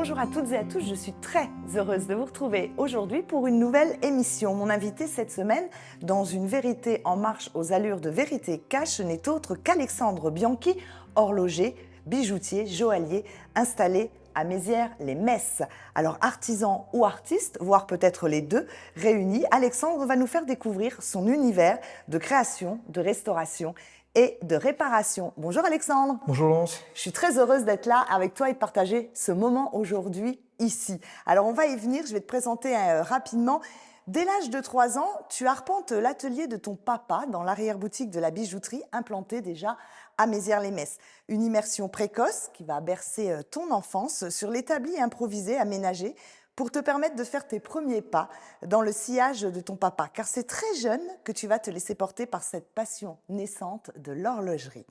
Bonjour à toutes et à tous, je suis très heureuse de vous retrouver aujourd'hui pour une nouvelle émission. Mon invité cette semaine, dans une vérité en marche aux allures de vérité cache, n'est autre qu'Alexandre Bianchi, horloger, bijoutier, joaillier, installé à Mézières-les-Messes. Alors artisan ou artiste, voire peut-être les deux, réunis, Alexandre va nous faire découvrir son univers de création, de restauration et de réparation. Bonjour Alexandre. Bonjour Laurence. Je suis très heureuse d'être là avec toi et de partager ce moment aujourd'hui ici. Alors on va y venir, je vais te présenter rapidement. Dès l'âge de 3 ans, tu arpentes l'atelier de ton papa dans l'arrière-boutique de la bijouterie implantée déjà à Mézières-les-Messes. Une immersion précoce qui va bercer ton enfance sur l'établi improvisé aménagé pour te permettre de faire tes premiers pas dans le sillage de ton papa. Car c'est très jeune que tu vas te laisser porter par cette passion naissante de l'horlogerie.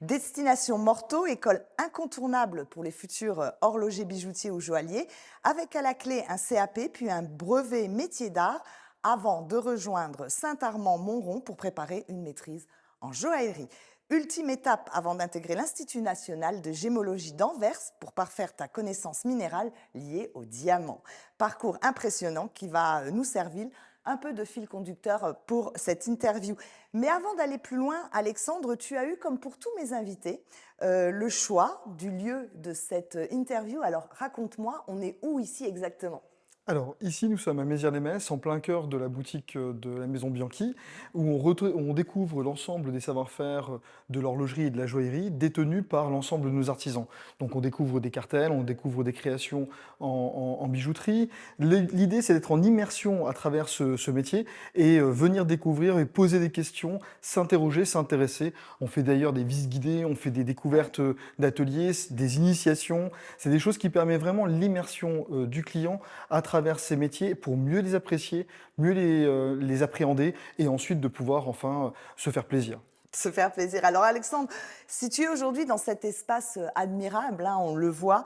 Destination Morteau, école incontournable pour les futurs horlogers, bijoutiers ou joailliers, avec à la clé un CAP puis un brevet métier d'art avant de rejoindre Saint-Armand-Montrond pour préparer une maîtrise en joaillerie. Ultime étape avant d'intégrer l'Institut national de gémologie d'Anvers pour parfaire ta connaissance minérale liée au diamant. Parcours impressionnant qui va nous servir un peu de fil conducteur pour cette interview. Mais avant d'aller plus loin, Alexandre, tu as eu, comme pour tous mes invités, le choix du lieu de cette interview. Alors raconte-moi, on est où ici exactement ? Alors ici nous sommes à Mézières-les-Messes, en plein cœur de la boutique de la maison Bianchi, où on découvre l'ensemble des savoir-faire de l'horlogerie et de la joaillerie détenus par l'ensemble de nos artisans. Donc on découvre des cartels, on découvre des créations en bijouterie. L'idée c'est d'être en immersion à travers ce métier et venir découvrir et poser des questions, s'interroger, s'intéresser. On fait d'ailleurs des visites guidées, on fait des découvertes d'ateliers, des initiations. C'est des choses qui permettent vraiment l'immersion du client à travers ces métiers pour mieux les apprécier, mieux les appréhender et ensuite de pouvoir enfin se faire plaisir. Se faire plaisir. Alors Alexandre, si tu es aujourd'hui dans cet espace admirable, hein, on le voit,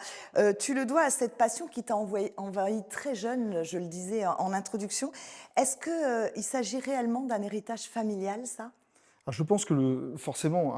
tu le dois à cette passion qui t'a envahi très jeune, je le disais en introduction. Est-ce qu'il s'agit réellement d'un héritage familial, ça ? Alors, je pense que forcément,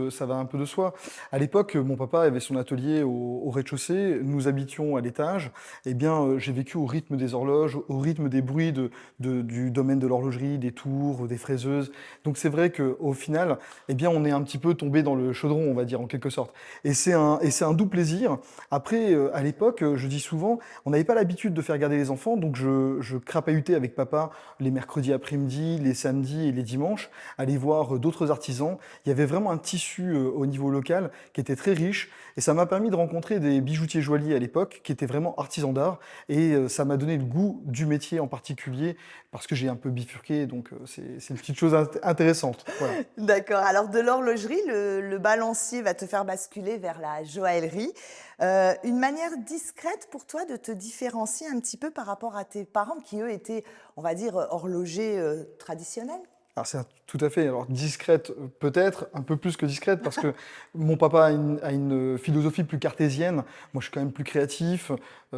ça va un peu de soi. À l'époque, mon papa avait son atelier au rez-de-chaussée, nous habitions à l'étage. Eh bien, j'ai vécu au rythme des horloges, au rythme des bruits du domaine de l'horlogerie, des tours, des fraiseuses. Donc c'est vrai qu'au final, eh bien, on est un petit peu tombé dans le chaudron, on va dire, en quelque sorte. Et c'est un doux plaisir. Après, à l'époque, je dis souvent, on n'avait pas l'habitude de faire garder les enfants, donc je crapahutais avec papa les mercredis après-midi, les samedis et les dimanches, aller voir d'autres artisans. Il y avait vraiment un tissu au niveau local qui était très riche et ça m'a permis de rencontrer des bijoutiers joailliers à l'époque qui étaient vraiment artisans d'art et ça m'a donné le goût du métier en particulier parce que j'ai un peu bifurqué, donc c'est une petite chose intéressante. Voilà. D'accord. Alors de l'horlogerie, le balancier va te faire basculer vers la joaillerie. Une manière discrète pour toi de te différencier un petit peu par rapport à tes parents qui, eux, étaient, on va dire, horlogers traditionnels ? Alors tout à fait, alors discrète peut-être, un peu plus que discrète, parce que mon papa a une philosophie plus cartésienne, moi je suis quand même plus créatif,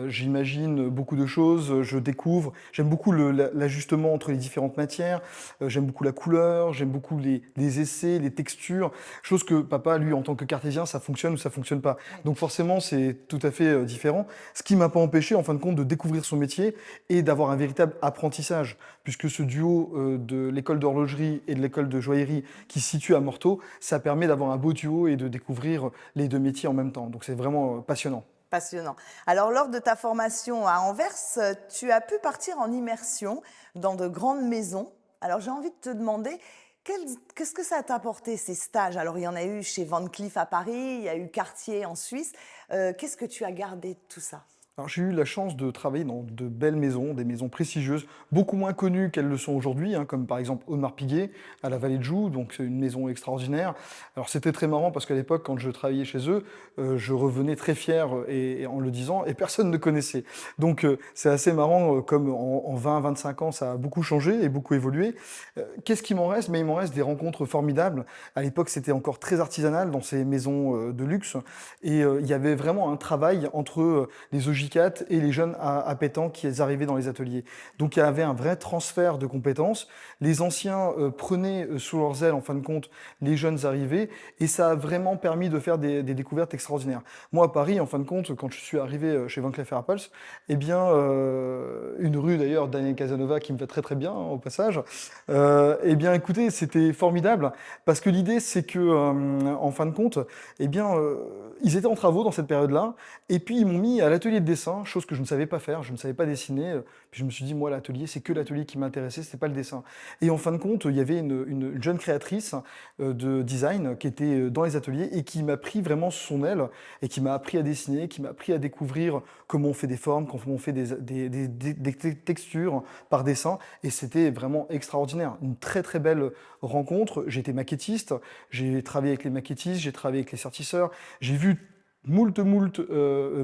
j'imagine beaucoup de choses, je découvre, j'aime beaucoup l'ajustement entre les différentes matières, j'aime beaucoup la couleur, j'aime beaucoup les essais, les textures, chose que papa, lui, en tant que cartésien, ça fonctionne ou ça fonctionne pas. Donc forcément, c'est tout à fait différent, ce qui m'a pas empêché, en fin de compte, de découvrir son métier et d'avoir un véritable apprentissage, puisque ce duo de l'école d'horlogerie et de l'école de joaillerie qui se situe à Morteau, ça permet d'avoir un beau duo et de découvrir les deux métiers en même temps. Donc c'est vraiment passionnant. Passionnant. Alors, lors de ta formation à Anvers, tu as pu partir en immersion dans de grandes maisons. Alors, j'ai envie de te demander, qu'est-ce que ça t'a apporté, ces stages ? Alors, il y en a eu chez Van Cleef à Paris, il y a eu Cartier en Suisse. Qu'est-ce que tu as gardé de tout ça ? Alors, j'ai eu la chance de travailler dans de belles maisons, des maisons prestigieuses, beaucoup moins connues qu'elles le sont aujourd'hui, hein, comme par exemple Audemars Piguet à la Vallée de Joux, donc c'est une maison extraordinaire. Alors c'était très marrant parce qu'à l'époque, quand je travaillais chez eux, je revenais très fier et en le disant, et personne ne connaissait. Donc c'est assez marrant, comme en 20-25 ans, ça a beaucoup changé et beaucoup évolué. Qu'est-ce qui m'en reste? Mais il m'en reste des rencontres formidables. À l'époque, c'était encore très artisanal dans ces maisons de luxe, et il y avait vraiment un travail entre les ogives J4 et les jeunes à pétanque qui arrivaient dans les ateliers. Donc il y avait un vrai transfert de compétences. Les anciens prenaient sous leurs ailes, en fin de compte, les jeunes arrivés, et ça a vraiment permis de faire des découvertes extraordinaires. Moi, à Paris, en fin de compte, quand je suis arrivé chez Van Cleef & Arpels, eh bien, une rue d'ailleurs, Daniel Casanova, qui me va très très bien, au passage, eh bien, écoutez, c'était formidable, parce que l'idée, c'est que, en fin de compte, eh bien, ils étaient en travaux dans cette période-là, et puis ils m'ont mis à l'atelier de dessin, chose que je ne savais pas faire, je ne savais pas dessiner, puis je me suis dit, moi, l'atelier, c'est que l'atelier qui m'intéressait, c'était pas le dessin. Et en fin de compte, il y avait une jeune créatrice de design qui était dans les ateliers et qui m'a pris vraiment sous son aile et qui m'a appris à dessiner, qui m'a appris à découvrir comment on fait des formes, comment on fait des textures par dessin. Et c'était vraiment extraordinaire. Une très très belle rencontre. J'étais maquettiste, j'ai travaillé avec les maquettistes, j'ai travaillé avec les sertisseurs, j'ai vu moult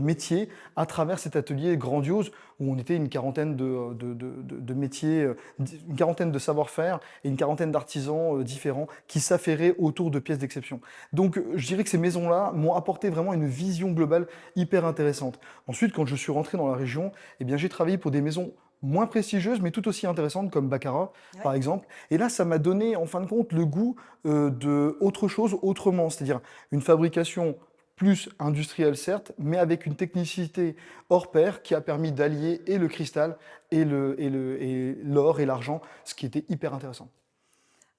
métiers à travers cet atelier grandiose où on était une quarantaine de métiers, une quarantaine de savoir-faire et une quarantaine d'artisans différents qui s'affairaient autour de pièces d'exception. Donc je dirais que ces maisons-là m'ont apporté vraiment une vision globale hyper intéressante. Ensuite, quand je suis rentré dans la région, eh bien, j'ai travaillé pour des maisons moins prestigieuses, mais tout aussi intéressantes, comme Baccarat, Ouais. par exemple. Et là, ça m'a donné, en fin de compte, le goût de autre chose autrement, c'est-à-dire une fabrication plus industrielle, certes, mais avec une technicité hors pair qui a permis d'allier et le cristal et l'or et l'argent, ce qui était hyper intéressant.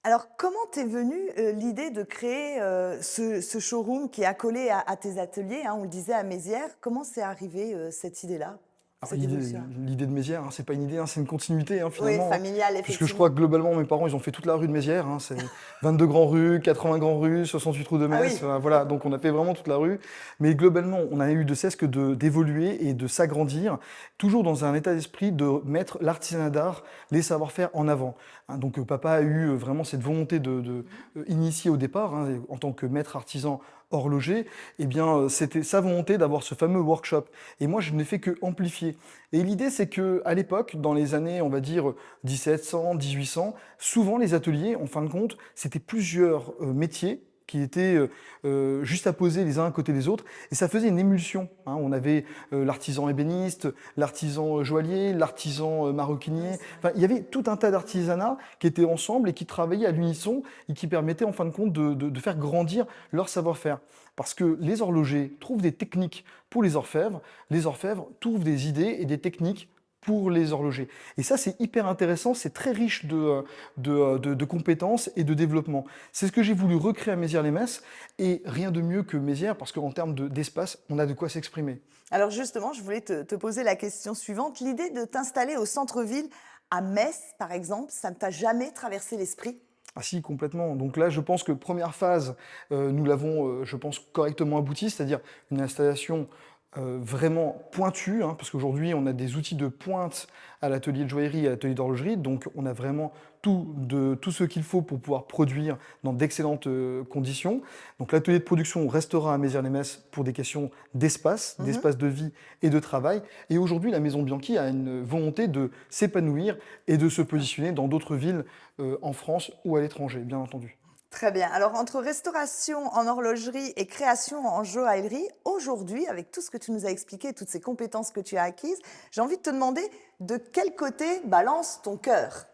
Alors, comment t'es venue l'idée de créer ce showroom qui est accolé à tes ateliers, hein, on le disait à Mézières. Comment c'est arrivé cette idée-là, Alors, cette évolution? l'idée de Mézières, hein, c'est pas une idée, hein, c'est une continuité, Oui, finalement, hein. familiale, Puisque je crois effectivement. que globalement, mes parents, ils ont fait toute la rue de Mézières, hein, c'est 22 grands rues, 80 grands rues, 68 trous de Ah Metz, oui, voilà, donc on a fait vraiment toute la rue. Mais globalement, on a eu de cesse que d'évoluer et de s'agrandir, toujours dans un état d'esprit de mettre l'artisanat d'art, les savoir-faire en avant, hein. Donc papa a eu vraiment cette volonté initiée au départ, hein, en tant que maître artisan horloger, eh bien, c'était sa volonté d'avoir ce fameux workshop. Et moi, je n'ai fait que amplifier. Et l'idée, c'est que à l'époque, dans les années, on va dire 1700, 1800, souvent les ateliers, en fin de compte, c'était plusieurs métiers qui étaient juste à poser les uns à côté des autres, et ça faisait une émulsion, hein. On avait l'artisan ébéniste, l'artisan joaillier, l'artisan oui, maroquinier. c'est vrai. Enfin, il y avait tout un tas d'artisanats qui étaient ensemble et qui travaillaient à l'unisson et qui permettaient en fin de compte de faire grandir leur savoir-faire. Parce que les horlogers trouvent des techniques pour les orfèvres trouvent des idées et des techniques pour les horlogers. Et ça, c'est hyper intéressant, c'est très riche de compétences et de développement. C'est ce que j'ai voulu recréer à Mézières-les-Messes, et rien de mieux que Mézières, parce qu'en termes d'espace, on a de quoi s'exprimer. Alors justement, je voulais te poser la question suivante. L'idée de t'installer au centre-ville, à Metz, par exemple, ça ne t'a jamais traversé l'esprit? Ah si, complètement. Donc là, je pense que première phase, nous l'avons, je pense, correctement abouti, c'est-à-dire une installation vraiment pointue, hein, parce qu'aujourd'hui, on a des outils de pointe à l'atelier de joaillerie et à l'atelier d'horlogerie, donc on a vraiment tout ce qu'il faut pour pouvoir produire dans d'excellentes conditions. Donc l'atelier de production restera à Mézières-les-Messes pour des questions d'espace, Mhm. d'espace de vie et de travail. Et aujourd'hui, la Maison Bianchi a une volonté de s'épanouir et de se positionner dans d'autres villes en France ou à l'étranger, bien entendu. Très bien. Alors, entre restauration en horlogerie et création en joaillerie, aujourd'hui, avec tout ce que tu nous as expliqué, toutes ces compétences que tu as acquises, j'ai envie de te demander de quel côté balance ton cœur?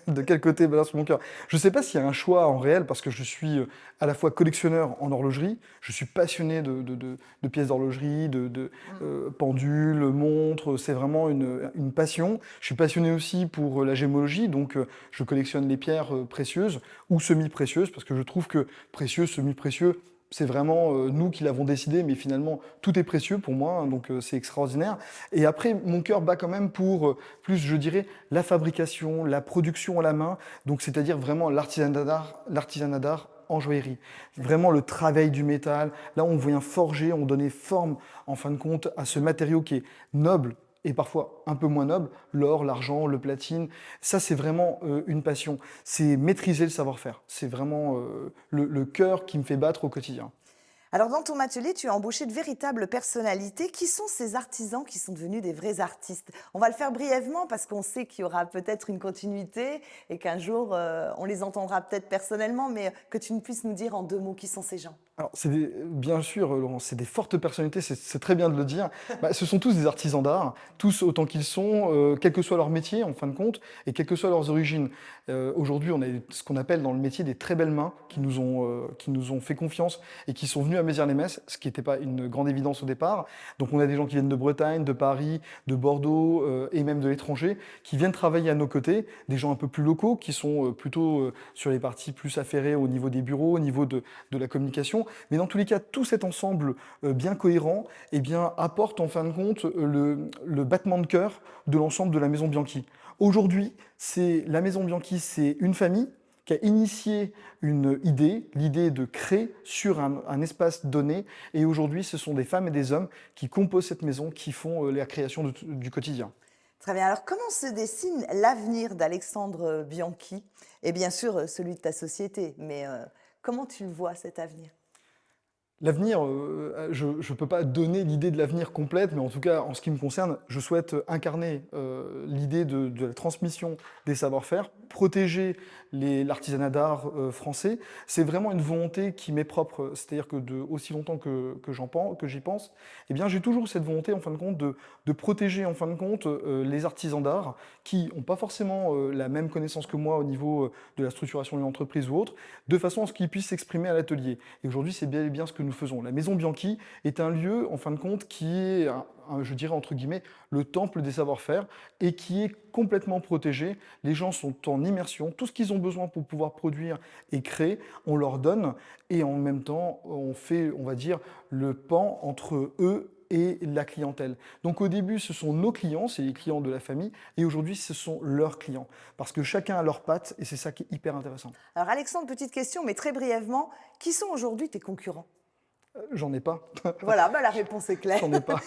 De quel côté balance mon cœur? Je ne sais pas s'il y a un choix en réel, parce que je suis à la fois collectionneur en horlogerie, je suis passionné de pièces d'horlogerie, pendules, montres, c'est vraiment une passion. Je suis passionné aussi pour la gémologie, donc je collectionne les pierres précieuses ou semi-précieuses, parce que je trouve que précieux, semi-précieux, c'est vraiment nous qui l'avons décidé, mais finalement tout est précieux pour moi, hein, donc c'est extraordinaire. Et après, mon cœur bat quand même pour plus, je dirais, la fabrication, la production à la main, donc c'est-à-dire vraiment l'artisanat d'art en joaillerie. Vraiment le travail du métal. Là, on vient forger, on donnait forme, en fin de compte, à ce matériau qui est noble et parfois un peu moins noble, l'or, l'argent, le platine. Ça, c'est vraiment une passion. C'est maîtriser le savoir-faire. C'est vraiment le cœur qui me fait battre au quotidien. Alors, dans ton atelier, tu as embauché de véritables personnalités. Qui sont ces artisans qui sont devenus des vrais artistes? On va le faire brièvement parce qu'on sait qu'il y aura peut-être une continuité et qu'un jour, on les entendra peut-être personnellement, mais que tu ne puisses nous dire en 2 mots qui sont ces gens. Alors, bien sûr, Laurent, c'est des fortes personnalités, c'est très bien de le dire. Bah, ce sont tous des artisans d'art, tous autant qu'ils sont, quel que soit leur métier, en fin de compte, et quelles que soient leurs origines. Aujourd'hui, on a ce qu'on appelle dans le métier des très belles mains qui nous ont fait confiance et qui sont venus à Mézières-les-Messes, ce qui n'était pas une grande évidence au départ. Donc, on a des gens qui viennent de Bretagne, de Paris, de Bordeaux et même de l'étranger, qui viennent travailler à nos côtés, des gens un peu plus locaux, qui sont plutôt sur les parties plus affairées au niveau des bureaux, au niveau de la communication. Mais dans tous les cas, tout cet ensemble bien cohérent eh bien, apporte en fin de compte le battement de cœur de l'ensemble de la Maison Bianchi. Aujourd'hui, la Maison Bianchi, c'est une famille qui a initié une idée, l'idée de créer sur un espace donné. Et aujourd'hui, ce sont des femmes et des hommes qui composent cette maison, qui font la création du quotidien. Très bien. Alors, comment se dessine l'avenir d'Alexandre Bianchi? Et bien sûr, celui de ta société. Mais comment tu le vois, cet avenir? L'avenir, je ne peux pas donner l'idée de l'avenir complète, mais en tout cas, en ce qui me concerne, je souhaite incarner l'idée de la transmission des savoir-faire, protéger l'artisanat d'art français. C'est vraiment une volonté qui m'est propre, c'est-à-dire que aussi longtemps que j'y pense, eh bien, j'ai toujours cette volonté, en fin de compte, de protéger, en fin de compte, les artisans d'art qui n'ont pas forcément la même connaissance que moi au niveau de la structuration d'une entreprise ou autre, de façon à ce qu'ils puissent s'exprimer à l'atelier. Et aujourd'hui, c'est bien et bien ce que nous faisons. La Maison Bianchi est un lieu, en fin de compte, qui est, je dirais entre guillemets, le temple des savoir-faire et qui est complètement protégé. Les gens sont en immersion, tout ce qu'ils ont besoin pour pouvoir produire et créer, on leur donne et en même temps, on fait, on va dire, le pan entre eux et la clientèle. Donc au début, ce sont nos clients, c'est les clients de la famille, et aujourd'hui, ce sont leurs clients, parce que chacun a leurs pattes, et c'est ça qui est hyper intéressant. Alors, Alexandre, petite question, mais très brièvement, qui sont aujourd'hui tes concurrents? J'en ai pas. Voilà, bah, la réponse est claire. J'en ai pas.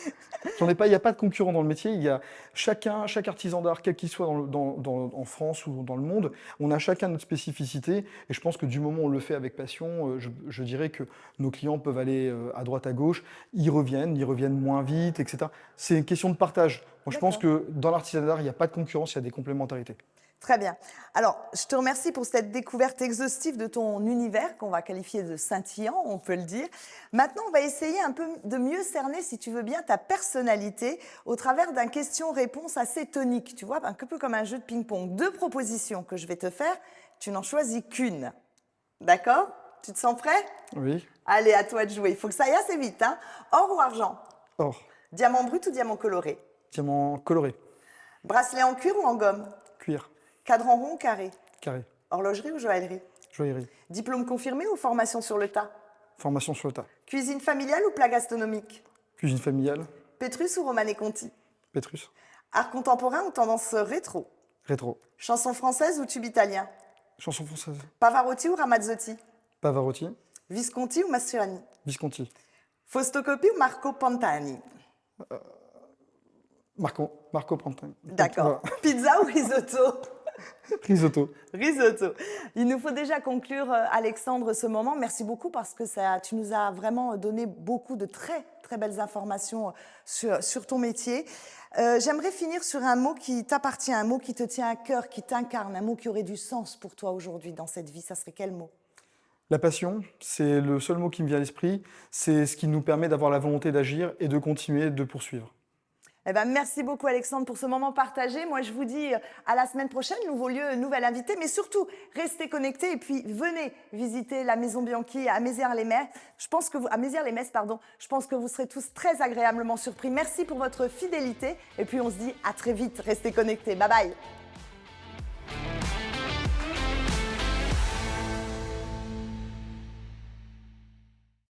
J'en ai pas. Il n'y a pas de concurrent dans le métier. Il y a chaque artisan d'art, quel qu'il soit en France ou dans le monde, on a chacun notre spécificité. Et je pense que du moment où on le fait avec passion, je dirais que nos clients peuvent aller à droite, à gauche, ils reviennent moins vite, etc. C'est une question de partage. Moi, je pense D'accord. que dans l'artisanat d'art, il n'y a pas de concurrence, il y a des complémentarités. Très bien. Alors, je te remercie pour cette découverte exhaustive de ton univers, qu'on va qualifier de scintillant, on peut le dire. Maintenant, on va essayer un peu de mieux cerner, si tu veux bien, ta personnalité au travers d'un question-réponse assez tonique, tu vois, un peu comme un jeu de ping-pong. 2 propositions que je vais te faire, tu n'en choisis qu'une. D'accord? Tu te sens prêt? Oui. Allez, à toi de jouer. Il faut que ça aille assez vite, hein. Or ou argent? Or, Diamant brut ou diamant coloré? diamant coloré, Bracelet en cuir ou en gomme? cuir, Cadran rond ou carré? carré, Horlogerie ou joaillerie? joaillerie, Diplôme confirmé ou formation sur le tas? formation sur le tas, Cuisine familiale ou plat gastronomique? cuisine familiale, Pétrus ou Romanée Conti? Pétrus, Art contemporain ou tendance rétro? rétro, Chanson française ou tube italien? chanson française, Pavarotti ou Ramazzotti? Pavarotti, Visconti ou Mastroianni? Visconti, Fausto Coppi ou Marco Pantani? Marco Pantani. D'accord. Voilà. Pizza ou risotto? Risotto. Risotto. Il nous faut déjà conclure, Alexandre, ce moment. Merci beaucoup parce que tu nous as vraiment donné beaucoup de très, très belles informations sur ton métier. J'aimerais finir sur un mot qui t'appartient, un mot qui te tient à cœur, qui t'incarne, un mot qui aurait du sens pour toi aujourd'hui dans cette vie. Ça serait quel mot? La passion, c'est le seul mot qui me vient à l'esprit. C'est ce qui nous permet d'avoir la volonté d'agir et de continuer de poursuivre. Eh ben, merci beaucoup Alexandre pour ce moment partagé. Moi, je vous dis à la semaine prochaine, nouveau lieu, nouvel invité, mais surtout, restez connectés et puis venez visiter la Maison Bianchi à Mézières-les-Messes. À Mézières-les-Messes, pardon. Je pense que vous serez tous très agréablement surpris. Merci pour votre fidélité et puis on se dit à très vite. Restez connectés. Bye bye.